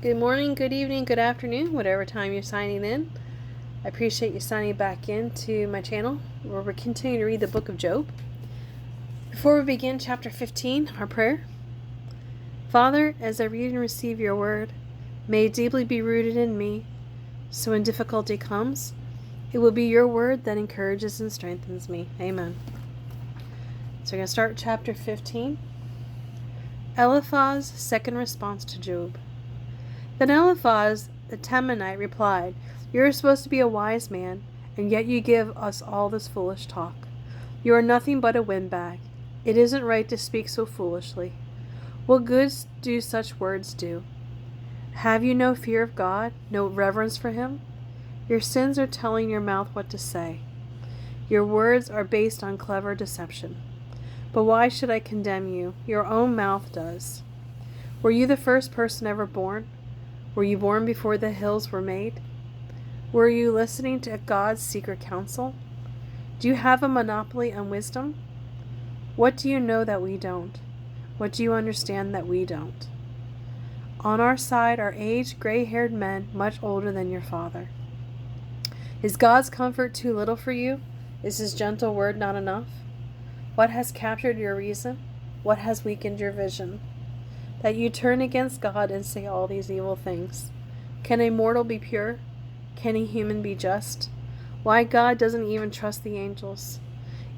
Good morning, good evening, good afternoon, whatever time you're signing in. I appreciate you signing back into my channel where we're continuing to read the book of Job. Before we begin chapter 15, our prayer. Father, as I read and receive your word, may it deeply be rooted in me, so when difficulty comes, it will be your word that encourages and strengthens me. Amen. So we're going to start chapter 15. Eliphaz's second response to Job. Then Eliphaz the Temanite replied, "You are supposed to be a wise man, and yet you give us all this foolish talk. You are nothing but a windbag. It isn't right to speak so foolishly. What good do such words do? Have you no fear of God, no reverence for him? Your sins are telling your mouth what to say. Your words are based on clever deception. But why should I condemn you? Your own mouth does. Were you the first person ever born? Were you born before the hills were made? Were you listening to God's secret counsel? Do you have a monopoly on wisdom? What do you know that we don't? What do you understand that we don't? On our side are aged, gray-haired men much older than your father. Is God's comfort too little for you? Is his gentle word not enough? What has captured your reason? What has weakened your vision? That you turn against God and say all these evil things. Can a mortal be pure? Can a human be just? Why, God doesn't even trust the angels.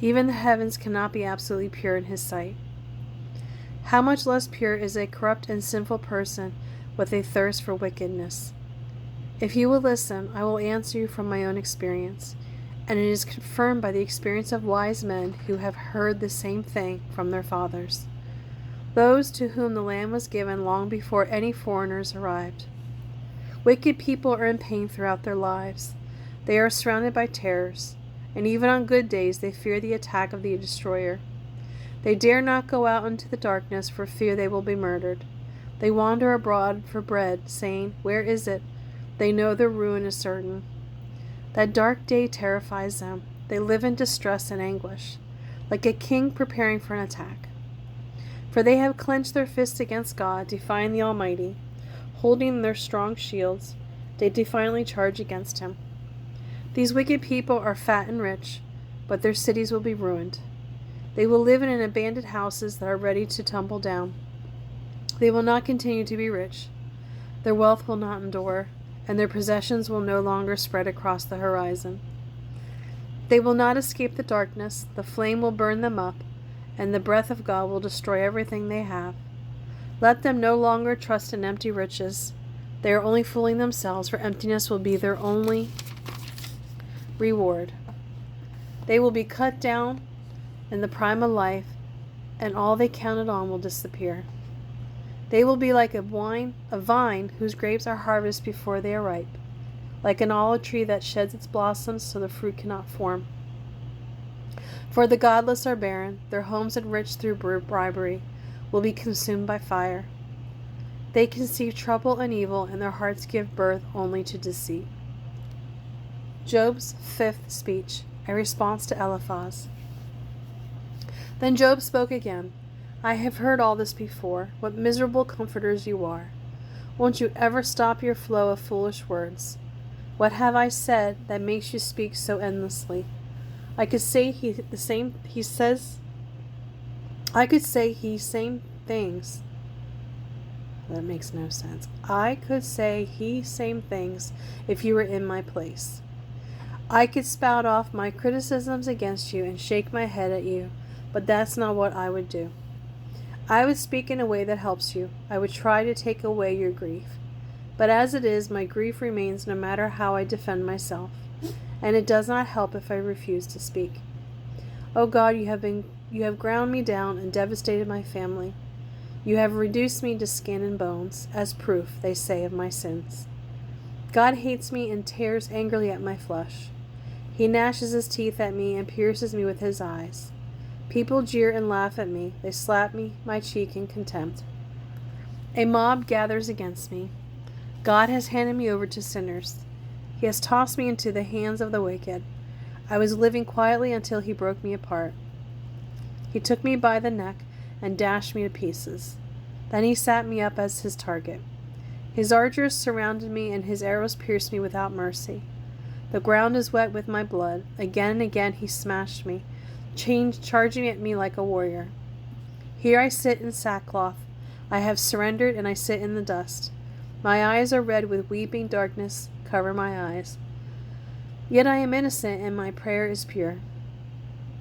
Even the heavens cannot be absolutely pure in his sight. How much less pure is a corrupt and sinful person with a thirst for wickedness? If you will listen, I will answer you from my own experience, and it is confirmed by the experience of wise men who have heard the same thing from their fathers. Those to whom the land was given long before any foreigners arrived. Wicked people are in pain throughout their lives. They are surrounded by terrors, and even on good days they fear the attack of the destroyer. They dare not go out into the darkness for fear they will be murdered. They wander abroad for bread, saying, "Where is it?" They know their ruin is certain. That dark day terrifies them. They live in distress and anguish, like a king preparing for an attack. For they have clenched their fists against God, defying the Almighty. Holding their strong shields, they defiantly charge against him. These wicked people are fat and rich, but their cities will be ruined. They will live in abandoned houses that are ready to tumble down. They will not continue to be rich. Their wealth will not endure, and their possessions will no longer spread across the horizon. They will not escape the darkness. The flame will burn them up, and the breath of God will destroy everything they have. Let them no longer trust in empty riches. They are only fooling themselves, for emptiness will be their only reward. They will be cut down in the prime of life, and all they counted on will disappear. They will be like a vine whose grapes are harvested before they are ripe, like an olive tree that sheds its blossoms so the fruit cannot form. For the godless are barren, their homes enriched through bribery will be consumed by fire. They conceive trouble and evil, and their hearts give birth only to deceit. Job's fifth speech, a response to Eliphaz. Then Job spoke again. "I have heard all this before. What miserable comforters you are. Won't you ever stop your flow of foolish words? What have I said that makes you speak so endlessly? I could say same things. That makes no sense. I could say same things if you were in my place. I could spout off my criticisms against you and shake my head at you, but that's not what I would do. I would speak in a way that helps you. I would try to take away your grief. But as it is, my grief remains no matter how I defend myself, and it does not help if I refuse to speak. O God, you have ground me down and devastated my family. You have reduced me to skin and bones, as proof, they say, of my sins. God hates me and tears angrily at my flesh. He gnashes his teeth at me and pierces me with his eyes. People jeer and laugh at me. They slap my cheek in contempt. A mob gathers against me. God has handed me over to sinners. He has tossed me into the hands of the wicked. I was living quietly until he broke me apart. He took me by the neck and dashed me to pieces. Then he set me up as his target. His archers surrounded me, and his arrows pierced me without mercy. The ground is wet with my blood. Again and again he smashed me, charging at me like a warrior. Here I sit in sackcloth. I have surrendered, and I sit in the dust. My eyes are red with weeping. Darkness cover my eyes. Yet I am innocent, and my prayer is pure.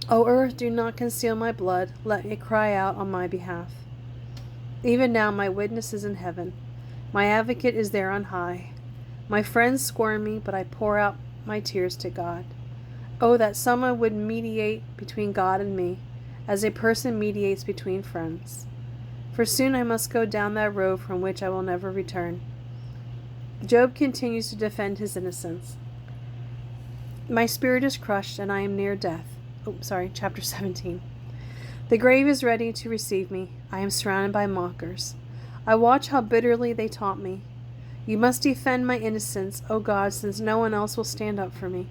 O earth, do not conceal my blood. Let it cry out on my behalf. Even now my witness is in heaven. My advocate is there on high. My friends scorn me, but I pour out my tears to God. Oh, that someone would mediate between God and me, as a person mediates between friends. For soon I must go down that road from which I will never return. Job continues to defend his innocence. My spirit is crushed, and I am near death. Chapter 17. The grave is ready to receive me. I am surrounded by mockers. I watch how bitterly they taunt me. You must defend my innocence, O God, since no one else will stand up for me.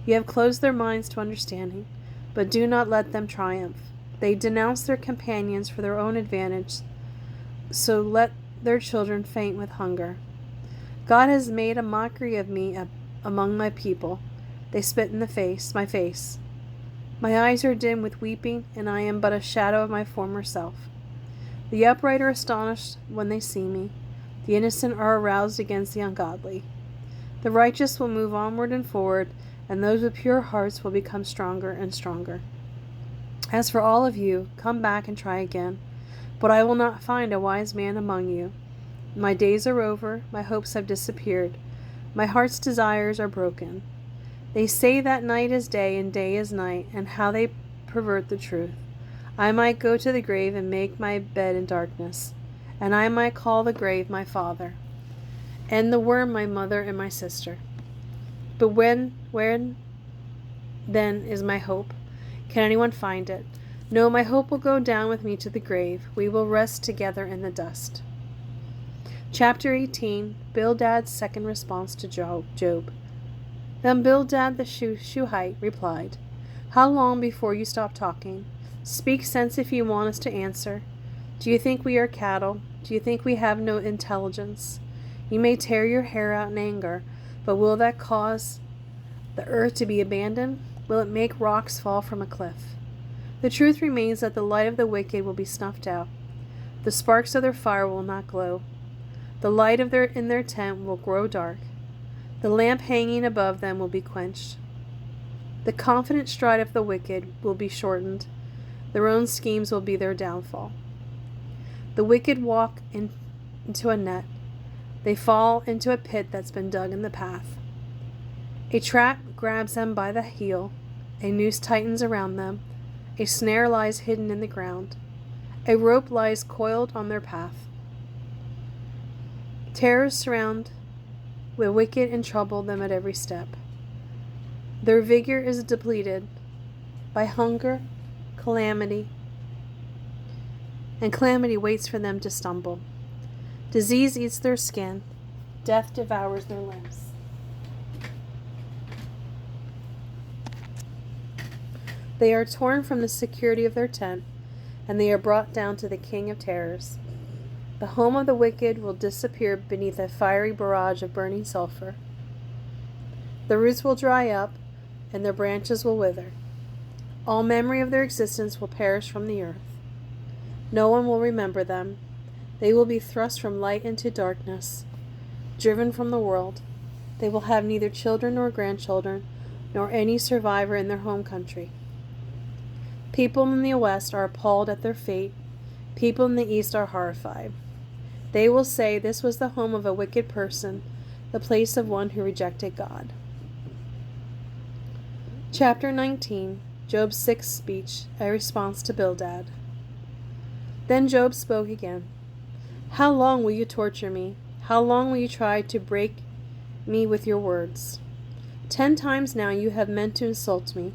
You have closed their minds to understanding, but do not let them triumph. They denounce their companions for their own advantage, so let their children faint with hunger. God has made a mockery of me among my people. They spit in my face. My eyes are dim with weeping, and I am but a shadow of my former self. The upright are astonished when they see me. The innocent are aroused against the ungodly. The righteous will move onward and forward, and those with pure hearts will become stronger and stronger. As for all of you, come back and try again. But I will not find a wise man among you. My days are over, my hopes have disappeared. My heart's desires are broken. They say that night is day and day is night, and how they pervert the truth. I might go to the grave and make my bed in darkness, and I might call the grave my father, and the worm my mother and my sister. But where then is my hope? Can anyone find it? No, my hope will go down with me to the grave. We will rest together in the dust. Chapter 18. Bildad's second response to Job. Then Bildad the Shuhite replied, How long before you stop talking? Speak sense if you want us to answer. Do you think we are cattle? Do you think we have no intelligence? You may tear your hair out in anger, but will that cause the earth to be abandoned? Will it make rocks fall from a cliff? The truth remains that the light of the wicked will be snuffed out. The sparks of their fire will not glow. The light in their tent will grow dark. The lamp hanging above them will be quenched. The confident stride of the wicked will be shortened. Their own schemes will be their downfall. The wicked walk into a net. They fall into a pit that's been dug in the path. A trap grabs them by the heel. A noose tightens around them. A snare lies hidden in the ground. A rope lies coiled on their path. Terrors surround the wicked and trouble them at every step. Their vigor is depleted by hunger, calamity, and calamity waits for them to stumble. Disease eats their skin. Death devours their limbs. They are torn from the security of their tent, and they are brought down to the king of terrors. The home of the wicked will disappear beneath a fiery barrage of burning sulfur. The roots will dry up, and their branches will wither. All memory of their existence will perish from the earth. No one will remember them. They will be thrust from light into darkness, driven from the world. They will have neither children nor grandchildren, nor any survivor in their home country. People in the west are appalled at their fate. People in the east are horrified. They will say, This was the home of a wicked person, the place of one who rejected God. Chapter 19. Job's sixth speech, a response to Bildad. Then Job spoke again. How long will you torture me? How long will you try to break me with your words? 10 times now you have meant to insult me.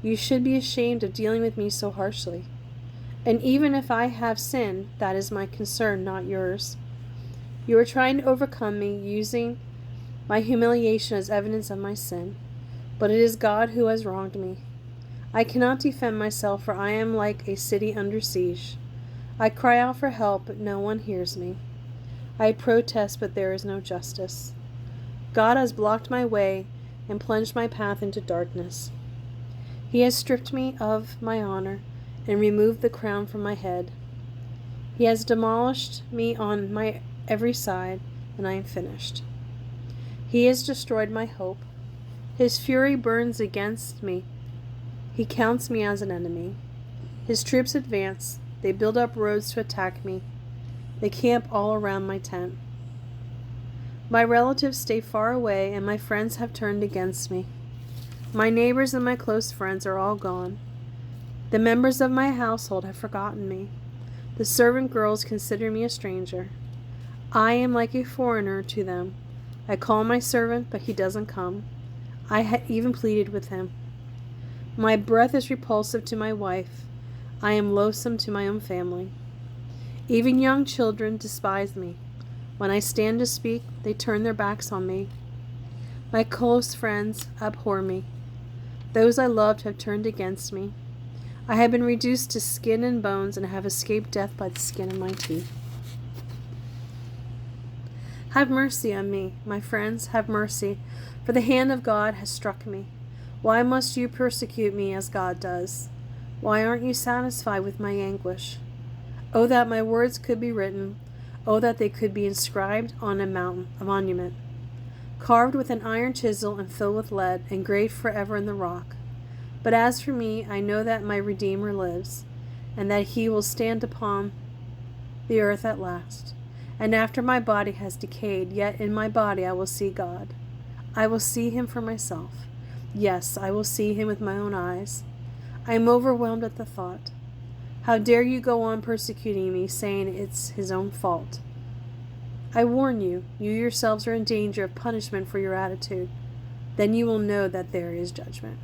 You should be ashamed of dealing with me so harshly. And even if I have sinned, that is my concern, not yours. You are trying to overcome me, using my humiliation as evidence of my sin. But it is God who has wronged me. I cannot defend myself, for I am like a city under siege. I cry out for help, but no one hears me. I protest, but there is no justice. God has blocked my way and plunged my path into darkness. He has stripped me of my honor and removed the crown from my head. He has demolished me on my every side, and I am finished. He has destroyed my hope. His fury burns against me. He counts me as an enemy. His troops advance. They build up roads to attack me. They camp all around my tent. My relatives stay far away, and my friends have turned against me. My neighbors and my close friends are all gone. The members of my household have forgotten me. The servant girls consider me a stranger. I am like a foreigner to them. I call my servant, but he doesn't come. I even pleaded with him. My breath is repulsive to my wife. I am loathsome to my own family. Even young children despise me. When I stand to speak, they turn their backs on me. My close friends abhor me. Those I loved have turned against me. I have been reduced to skin and bones and have escaped death by the skin of my teeth. Have mercy on me, my friends, have mercy, for the hand of God has struck me. Why must you persecute me as God does? Why aren't you satisfied with my anguish? Oh, that my words could be written. Oh, that they could be inscribed on a monument, carved with an iron chisel and filled with lead, engraved forever in the rock. But as for me, I know that my Redeemer lives, and that he will stand upon the earth at last. And after my body has decayed, yet in my body I will see God. I will see him for myself. Yes, I will see him with my own eyes. I am overwhelmed at the thought. How dare you go on persecuting me, saying it's his own fault? I warn you, you yourselves are in danger of punishment for your attitude. Then you will know that there is judgment.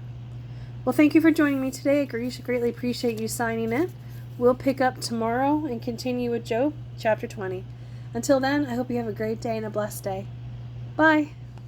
Well, thank you for joining me today. I greatly appreciate you signing in. We'll pick up tomorrow and continue with Job, chapter 20. Until then, I hope you have a great day and a blessed day. Bye.